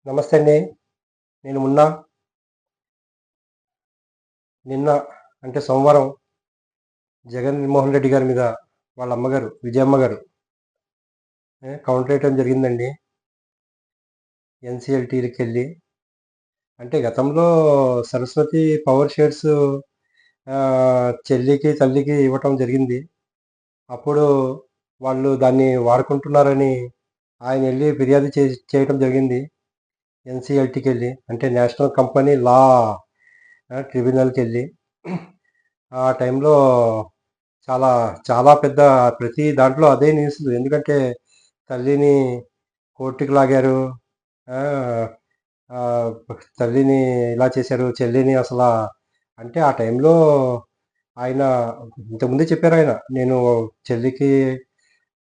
నమస్తే అండి. నేను నిన్న అంటే సోమవారం జగన్‌మోహన్ రెడ్డి గారి మీద వాళ్ళ అమ్మగారు విజయమ్మ గారు కౌంటర్ ఎయటం జరిగిందండి. ఎన్‌సీఎల్‌టీలకెళ్ళి. అంటే గతంలో సరస్వతి పవర్ షేర్స్ చెల్లికి, తల్లికి ఇవ్వటం జరిగింది. అప్పుడు వాళ్ళు దాన్ని వాడుకుంటున్నారని ఆయనెళ్లి ఫిర్యాదు చేయటం జరిగింది. ఎన్‌సీఎల్‌టీకెళ్ళి అంటే నేషనల్ కంపెనీ లా ట్రిబ్యునల్‌కెళ్ళి. ఆ టైంలో చాలా, చాలా పెద్ద ప్రతి దాంట్లో అదే న్యూస్. ఎందుకంటే తల్లిని కోర్టుకి లాగారు. ఆహ్, ఆహ్, తల్లిని ఇలా చేశారు. చెల్లిని అంటే ఆ టైంలో ఆయన ఇంతకుముందే చెప్పారాయన. చెల్లికి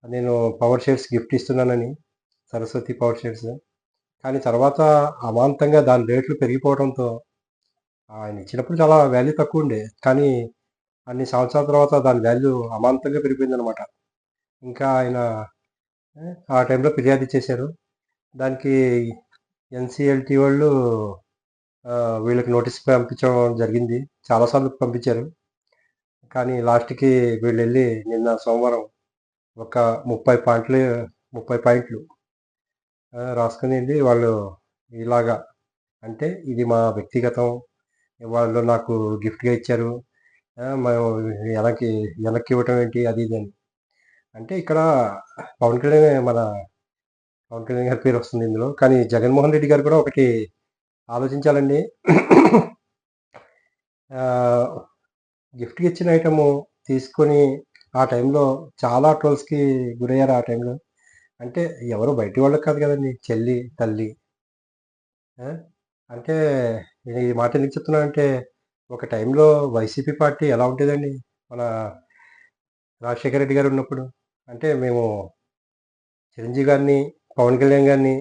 నేను పవర్ షేర్స్ గిఫ్ట్ ఇస్తున్నానని. Saraswati power shares. కానీ తర్వాత అమాంతంగా దాని రేట్లు పెరిగిపోవడంతో ఆయన ఇచ్చినప్పుడు చాలా వాల్యూ తక్కువుండే. కానీ అన్ని సంవత్సరాల తర్వాత దాని వాల్యూ అమాంతంగా పెరిగిపోయిందనమాట. ఇంకా ఆయన ఆ టైంలో ఫిర్యాదు చేశారు. దానికి ఎన్‌సీఎల్‌టీ వాళ్ళు వీళ్ళకి నోటీస్ పంపించడం జరిగింది. చాలా సార్లు పంపించారు. కానీ లాస్ట్‌కి వీళ్ళెళ్లి నిన్న సోమవారం ఒక 30 పాయింట్లు 30 పాయింట్లు రాసుకొని ఎళ్లి వాళ్ళు ఇలాగా అంటే ఇది మా వ్యక్తిగతం. వాళ్ళు నాకు గిఫ్ట్‌గా ఇచ్చారు. మేము ఎనక్కి వెనక్కివ్వటం ఏంటి అది ఇది అని. అంటే ఇక్కడ పవన్ కళ్యాణ్ మన పవన్ కళ్యాణ్ గారి పేరొస్తుంది ఇందులో. కానీ జగన్‌మోహన్ రెడ్డి గారు కూడా ఒకటి ఆలోచించాలండి. ఆహ్, గిఫ్ట్‌గా ఇచ్చిన ఐటెము తీసుకొని ఆ టైంలో చాలా ట్రోల్స్‌కి గురయ్యారు ఆ టైంలో. అంటే ఎవరు బయటి వాళ్ళకి కాదు కదండీ! చెల్లి, తల్లి. ఆ! అంటే నేను ఈ మాట ఎందుకు చెప్తున్నానంటే, ఒక టైంలో వైసీపీ పార్టీ ఎలా ఉండేదండి? మన రాజశేఖర రెడ్డి గారు ఉన్నప్పుడు. అంటే మేము చిరంజీవి గారిని, పవన్ కళ్యాణ్ గారిని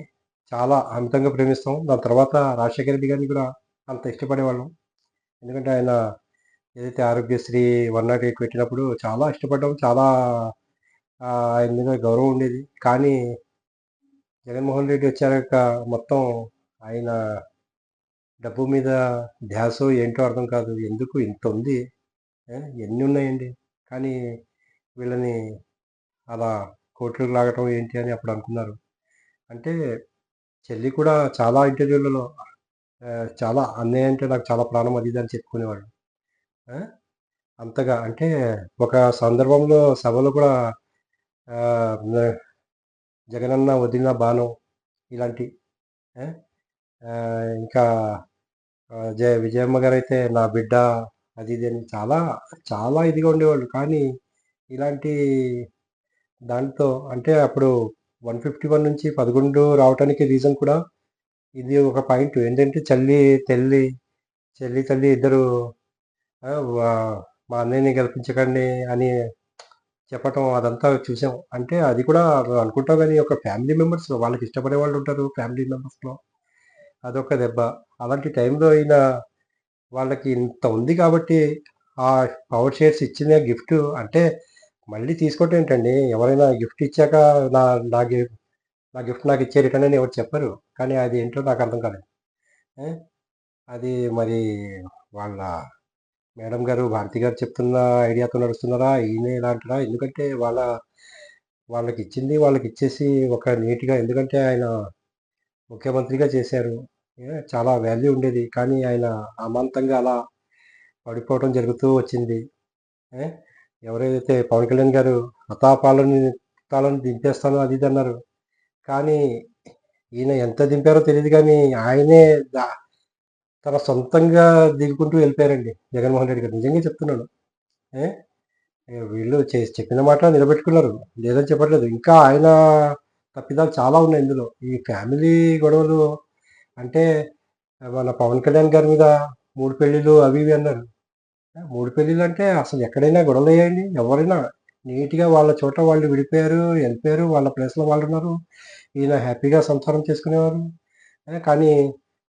చాలా అమితంగా ప్రేమిస్తాం. దాని తర్వాత రాజశేఖర రెడ్డి గారిని కూడా అంత ఇష్టపడేవాళ్ళం. ఎందుకంటే ఆయన ఏదైతే ఆరోగ్యశ్రీ 108 పెట్టినప్పుడు చాలా ఇష్టపడ్డాం. చాలా ఆయన మీద గౌరవం ఉండేది. కానీ జగన్మోహన్ రెడ్డి వచ్చాక మొత్తం ఆయన డబ్బు మీద ధ్యాసో ఏంటో అర్థం కాదు. ఎందుకు ఇంతుంది? ఎన్నున్నాయండి? కానీ వీళ్ళని అలా కోర్టులకు లాగటం ఏంటి అని అప్పుడు అనుకున్నారు. అంటే చెల్లి కూడా చాలా ఇంటర్వ్యూలలో చాలా అన్నయ్య అంటే నాకు చాలా ప్రాణం అది ఇది అని చెప్పుకునేవాళ్ళు. ఆ! అంతగా అంటే ఒక సందర్భంలో సభలో కూడా న జగనన్న వదిలిన బాణం ఇలాంటి ఆ! ఇంకా విజయమ్మ గారైతే నా బిడ్డ అది ఇది అని చాలా, చాలా ఇదిగా ఉండేవాళ్ళు. కానీ ఇలాంటి దాంతో అంటే అప్పుడు 151 నుంచి 11 రావటానికి రీజన్ కూడా ఇది ఒక పాయింట్. ఏంటంటే చెల్లి, తల్లి ఇద్దరు ఆహ్, వ మా అన్నయ్యని గెలిపించకండి అని చెప్పటం అదంతా చూసాం. అంటే అది కూడా అనుకుంటాం గానీ ఒక ఫ్యామిలీ మెంబర్స్ వాళ్ళకి ఇష్టపడే వాళ్ళుంటారు ఫ్యామిలీ మెంబర్స్‌లో. అదొక దెబ్బ. అలాంటి టైంలో వాళ్ళకి ఇంత ఉంది కాబట్టి ఆ పవర్ షేర్స్ ఇచ్చిన గిఫ్ట్ అంటే మళ్ళీ తీసుకోవటం ఏంటండి? ఎవరైనా గిఫ్ట్ ఇచ్చాక నా నా గి నా గిఫ్ట్ నాకిచ్చేయి రిటర్న్ అని ఎవరు చెప్పరు. కానీ అది ఏంటో నాకు అర్థం కాలేదు. ఆ! అది మరి వాళ్ళ మేడం గారు, భారతి గారు చెప్తున్న ఐడియాతో నడుస్తున్నారా? ఈయనే ఇలా అంటారా? ఎందుకంటే వాళ్ళకిచ్చింది వాళ్ళకిచ్చేసి ఒక నీట్‌గా ఎందుకంటే ఆయన ముఖ్యమంత్రిగా చేశారు. చాలా వాల్యూ ఉండేది. కానీ ఆయన అమాంతంగా అలా పడిపోవటం జరుగుతూ వచ్చింది. ఏ ఎవరైతే పవన్ కళ్యాణ్ గారు తాళం దింపేస్తాను అది ఇది అన్నారు. కానీ ఈయన ఎంత దింపారో తెలీదు గానీ ఆయనే ద తన సొంతంగా దిగుకుంటూ వెళ్ళిపోయారండి జగన్మోహన్ రెడ్డి గారు. నిజంగా చెప్తున్నాను. ఏ వీళ్ళు చెప్పిన మాట నిలబెట్టుకున్నారు. లేదని చెప్పట్లేదు. ఇంకా ఆయన తప్పిదాలు చాలా ఉన్నాయి ఇందులో. ఈ ఫ్యామిలీ గొడవలు అంటే మన పవన్ కళ్యాణ్ గారి మీద 3 పెళ్ళిళ్ళు అవి ఇవి అన్నారు. 3 పెళ్ళిళ్ళంటే అసలు ఎక్కడైనా గొడవలయ్యాయండి? ఎవరైనా నీట్‌గా వాళ్ళ చోట వాళ్ళు విడిపోయారు, ఎళ్ళిపోయారు. వాళ్ళ ప్లేస్‌లో వాళ్ళున్నారు. ఈయన హ్యాపీగా సంసారం చేసుకునేవారు. కానీ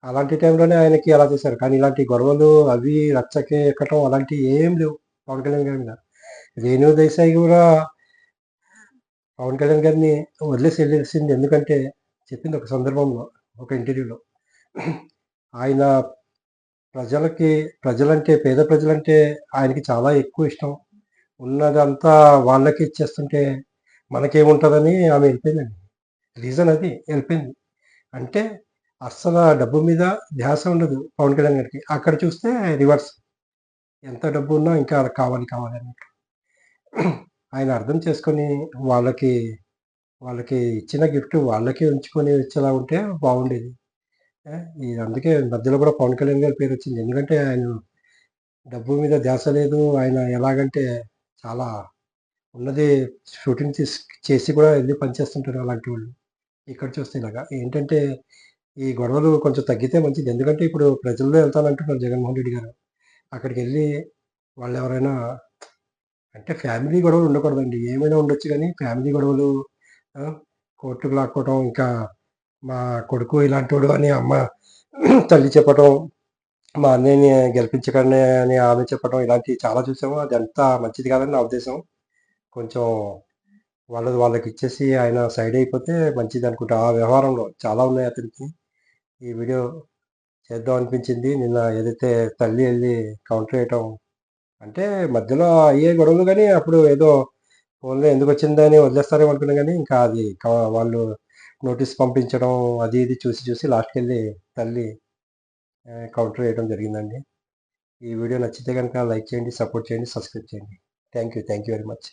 అలాంటి టైంలోనే ఆయనకి అలా చేశారు. కానీ ఇలాంటి గొడవలు అవి రచ్చకి ఎక్కటం అలాంటియి ఏం లేవు పవన్ కళ్యాణ్ గారి మీద. రేణు దేశాయి గూడా పవన్ కళ్యాణ్ గారిని వదిలేసి ఎళ్ళేసింది. ఎందుకంటే చెప్పింది ఒక సందర్భంలో. ఒక ఇంటర్వ్యూలో. ఆయన ప్రజలకి ప్రజలంటే పేద ప్రజలంటే ఆయనకి చాలా ఎక్కువ ఇష్టం. ఉన్నదంతా వాళ్ళకి ఇచ్చేస్తుంటే మనకేముంటదని ఆమె ఎళ్ళిపోయిందండి. రీజన్ అది ఎళ్ళిపోయింది. అంటే అస్సల డబ్బు మీద ధ్యాస ఉండదు పవన్ కళ్యాణ్ గారికి. అక్కడ చూస్తే రివర్స్. ఎంత డబ్బున్నా ఇంకా కావాలి కావాలి అన్నట్టు. ఆయన అర్థం చేసుకొని వాళ్ళకి, వాళ్ళకి ఇచ్చిన గిఫ్ట్ వాళ్ళకే ఉంచుకొని ఇచ్చేలా ఉంటే బాగుండేది. ఇది అందుకే మధ్యలో కూడా పవన్ కళ్యాణ్ గారి పేరొచ్చింది. ఎందుకంటే ఆయన డబ్బు మీద ధ్యాస లేదు. ఆయన ఎలాగంటే చాలా ఉన్నది షూటింగ్ చేసి కూడా ఎళ్లి పని చేస్తుంటారు అలాంటి వాళ్ళు. ఇక్కడ చూస్తే ఇలాగా. ఏంటంటే ఈ గొడవలు కొంచెం తగ్గితే మంచిది. ఎందుకంటే ఇప్పుడు ప్రజల్లో ఎళ్తానంటున్నారు జగన్మోహన్ రెడ్డి గారు. అక్కడికెళ్ళి వాళ్ళెవరైనా అంటే ఫ్యామిలీ గొడవలు ఉండకూడదండి. ఏమైనా ఉండొచ్చు గానీ ఫ్యామిలీ గొడవలు ఆ! కోర్టుకి లాక్కోవడం, ఇంకా మా కొడుకు ఇలాంటోడు అని అమ్మ తల్లి చెప్పటం, మా అన్నయ్యని గెలిపించకండి అని ఆమె చెప్పటం ఇలాంటివి చాలా చూసాము. అదంతా మంచిది కాదని నా ఉద్దేశం. కొంచెం వాళ్ళది వాళ్ళకిచ్చేసి ఆయన సైడ్ అయిపోతే మంచిదనుకుంటా. ఆ వ్యవహారంలో చాలా ఉన్నాయి అతనికి. ఈ వీడియో చేద్దాం అనిపించింది. నిన్న ఏదైతే తల్లి ఎళ్లి కౌంటర్ ఇయటం అంటే మధ్యలో అయ్యే గొడవలు గానీ, అప్పుడు ఏదో పోన్లే ఎందుకొచ్చిందని వదిలేస్తారేమో అనుకున్నా గానీ, ఇంకా అది వాళ్ళు నోటీస్ పంపించడం అది ఇది చూసి చూసి లాస్ట్‌కెళ్ళి తల్లి కౌంటర్ ఇయటం జరిగిందండి. ఈ వీడియో నచ్చితే గనుక లైక్ చేయండి, సపోర్ట్ చేయండి, సబ్స్క్రైబ్ చేయండి. Thank you very much.